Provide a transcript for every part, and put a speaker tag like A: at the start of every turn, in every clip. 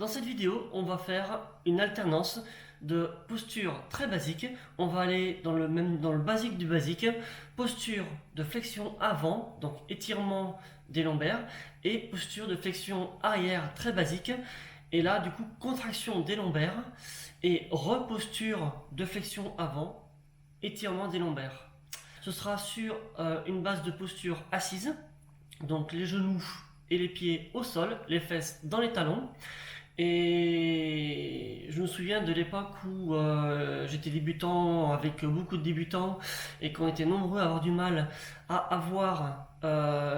A: Dans cette vidéo, on va faire une alternance de postures très basiques. On va aller dans le basique du basique. Posture de flexion avant, donc étirement des lombaires, et posture de flexion arrière très basique. Et là, du coup, contraction des lombaires et reposture de flexion avant, étirement des lombaires. Ce sera sur une base de posture assise, donc les genoux et les pieds au sol, les fesses dans les talons. Et je me souviens de l'époque où j'étais débutant avec beaucoup de débutants et qu'on était nombreux à avoir du mal à avoir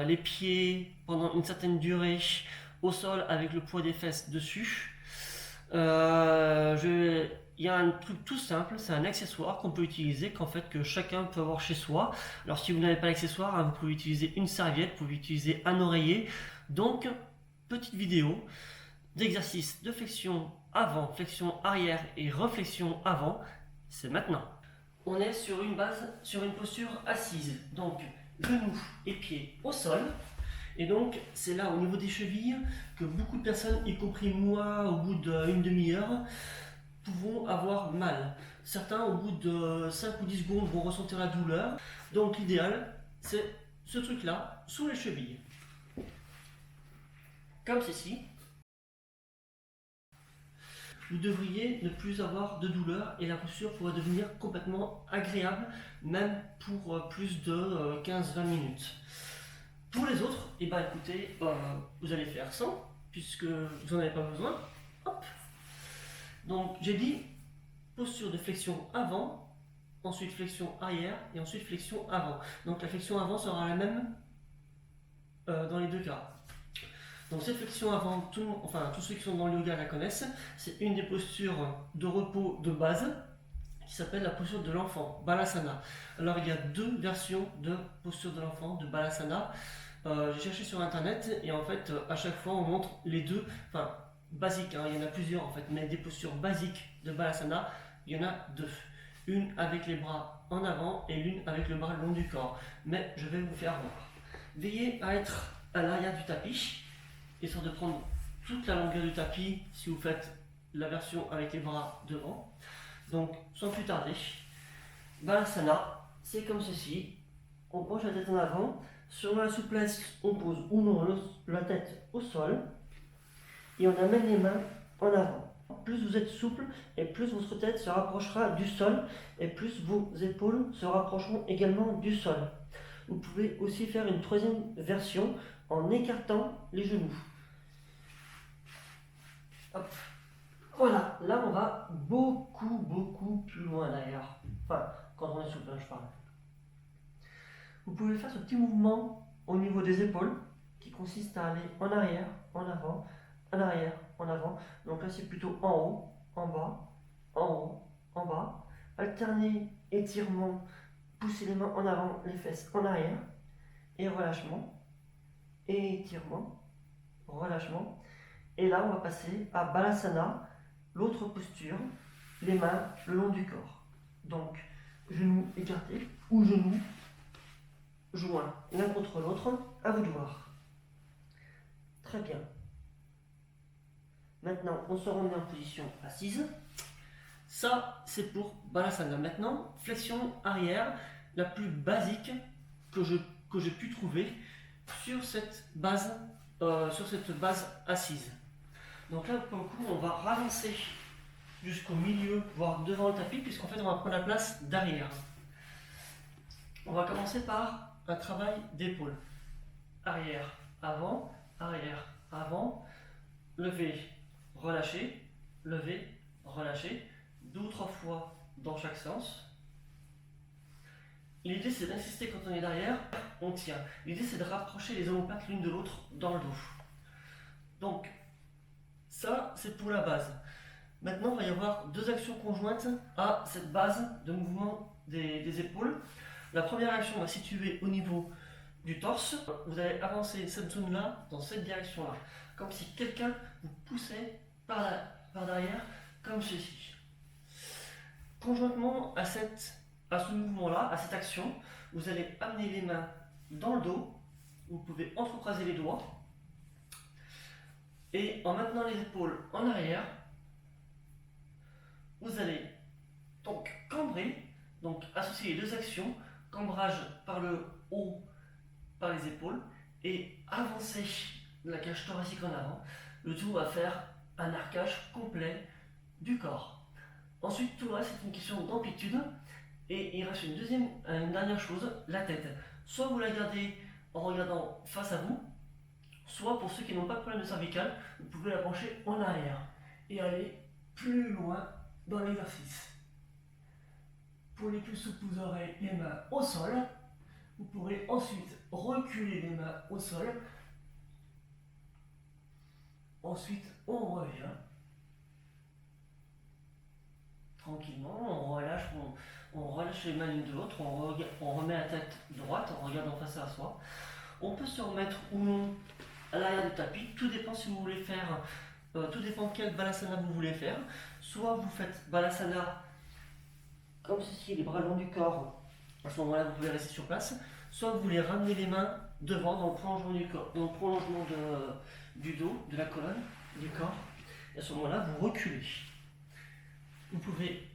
A: les pieds pendant une certaine durée au sol avec le poids des fesses dessus. Il y a un truc tout simple, c'est un accessoire qu'on peut utiliser, que chacun peut avoir chez soi. Alors si vous n'avez pas l'accessoire, hein, vous pouvez utiliser une serviette, vous pouvez utiliser un oreiller. Donc, petite vidéo d'exercice de flexion avant, flexion arrière et reflexion avant, c'est maintenant. On est sur une posture assise, donc genoux et pieds au sol. Et donc c'est là au niveau des chevilles que beaucoup de personnes, y compris moi, au bout d'une demi-heure, pouvons avoir mal. Certains au bout de 5 ou 10 secondes vont ressentir la douleur. Donc l'idéal c'est ce truc là sous les chevilles. Comme ceci. Vous devriez ne plus avoir de douleur et la posture pourrait devenir complètement agréable, même pour plus de 15-20 minutes. Pour les autres, écoutez, vous allez faire sans, puisque vous n'en avez pas besoin. Hop. Donc j'ai dit posture de flexion avant, ensuite flexion arrière et ensuite flexion avant. Donc la flexion avant sera la même dans les deux cas. Donc cette flexion avant, tous ceux qui sont dans le yoga la connaissent, c'est une des postures de repos de base qui s'appelle la posture de l'enfant, Balasana. Alors il y a deux versions de posture de l'enfant, de Balasana. J'ai cherché sur internet et en fait à chaque fois on montre les deux, basiques, hein, il y en a plusieurs en fait, mais des postures basiques de Balasana, il y en a deux. Une avec les bras en avant et l'une avec le bras le long du corps. Mais je vais vous faire voir. Veillez à être à l'arrière du tapis. Histoire de prendre toute la longueur du tapis si vous faites la version avec les bras devant. Donc sans plus tarder, Balasana, c'est comme ceci. On penche la tête en avant. Sur la souplesse, on pose ou non la tête au sol et on amène les mains en avant. Plus vous êtes souple et plus votre tête se rapprochera du sol et plus vos épaules se rapprocheront également du sol. Vous pouvez aussi faire une troisième version en écartant les genoux. Hop. Voilà, là on va beaucoup plus loin d'ailleurs. Enfin, quand on est souple, je parle. Vous pouvez faire ce petit mouvement au niveau des épaules qui consiste à aller en arrière, en avant, en arrière, en avant. Donc là c'est plutôt en haut, en bas, en haut, en bas. Alterner étirement, pousser les mains en avant, les fesses en arrière, et relâchement, et étirement, relâchement. Et là, on va passer à Balasana, l'autre posture, les mains le long du corps. Donc, genoux écartés ou genoux joints l'un contre l'autre, à vous de voir. Très bien. Maintenant, on se remet en position assise. Ça, c'est pour Balasana. Maintenant, flexion arrière, la plus basique que j'ai pu trouver sur cette base assise. Donc là, pour le coup, on va ravancer jusqu'au milieu, voire devant le tapis, puisqu'en fait, on va prendre la place derrière. On va commencer par un travail d'épaule. Arrière, avant, lever, relâcher, lever, relâcher, 2 ou 3 fois dans chaque sens. L'idée, c'est d'insister quand on est derrière, on tient. L'idée, c'est de rapprocher les omoplates l'une de l'autre dans le dos. Donc, ça, c'est pour la base. Maintenant, il va y avoir deux actions conjointes à cette base de mouvement des épaules. La première action va se situer au niveau du torse. Vous allez avancer cette zone-là dans cette direction-là. Comme si quelqu'un vous poussait par derrière, comme ceci. Conjointement à ce mouvement-là, à cette action, vous allez amener les mains dans le dos. Vous pouvez entrecroiser les doigts. Et en maintenant les épaules en arrière, vous allez donc cambrer, donc associer les deux actions, cambrage par le haut, par les épaules, et avancer la cage thoracique en avant. Le tout va faire un arcage complet du corps. Ensuite, tout le reste, c'est une question d'amplitude. Et il reste une dernière chose, la tête. Soit vous la gardez en regardant face à vous, soit pour ceux qui n'ont pas de problème de cervicale, vous pouvez la pencher en arrière et aller plus loin dans l'exercice. Pour les plus souples, vous aurez les mains au sol. Vous pourrez ensuite reculer les mains au sol. Ensuite, on revient. Tranquillement, on relâche les mains l'une de l'autre, on remet la tête droite en regardant face à soi. On peut se remettre ou non à l'arrière du tapis, tout dépend si vous voulez faire, tout dépend quel balasana vous voulez faire. Soit vous faites balasana comme ceci, les bras le long du corps, à ce moment-là vous pouvez rester sur place. Soit vous voulez ramener les mains devant dans le prolongement du corps, dans le prolongement du dos, de la colonne, du corps. Et à ce moment-là vous reculez. Vous pouvez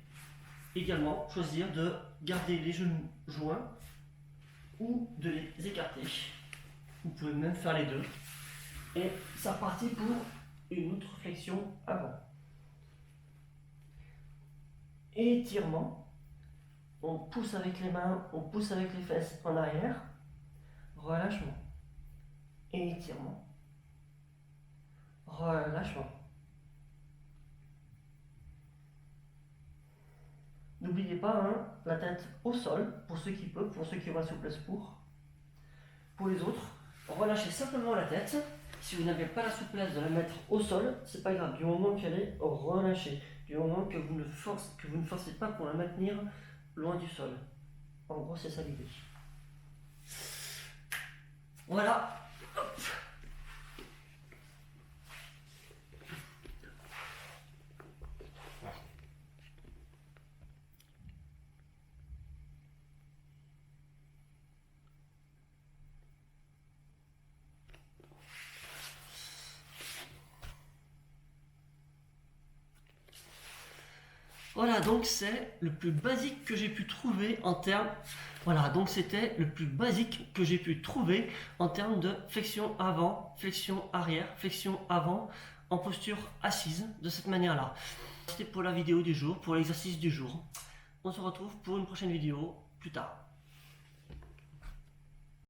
A: également choisir de garder les genoux joints ou de les écarter. Vous pouvez même faire les deux. Et c'est reparti pour une autre flexion avant. Étirement. On pousse avec les mains, on pousse avec les fesses en arrière. Relâchement. Étirement. Relâchement. N'oubliez pas, hein, la tête au sol, pour ceux qui peuvent, pour ceux qui ont la souplesse pour. Pour les autres, relâchez simplement la tête. Si vous n'avez pas la souplesse de la mettre au sol, c'est pas grave, du moment qu'elle est relâchée, du moment que vous ne forcez pas pour la maintenir loin du sol. En gros, c'est ça l'idée. Voilà. Hop. Voilà, donc c'est le plus basique que j'ai pu trouver en termes. Voilà, donc c'était le plus basique que j'ai pu trouver en termes de flexion avant, flexion arrière, flexion avant, en posture assise, de cette manière-là. C'était pour la vidéo du jour, pour l'exercice du jour. On se retrouve pour une prochaine vidéo plus tard.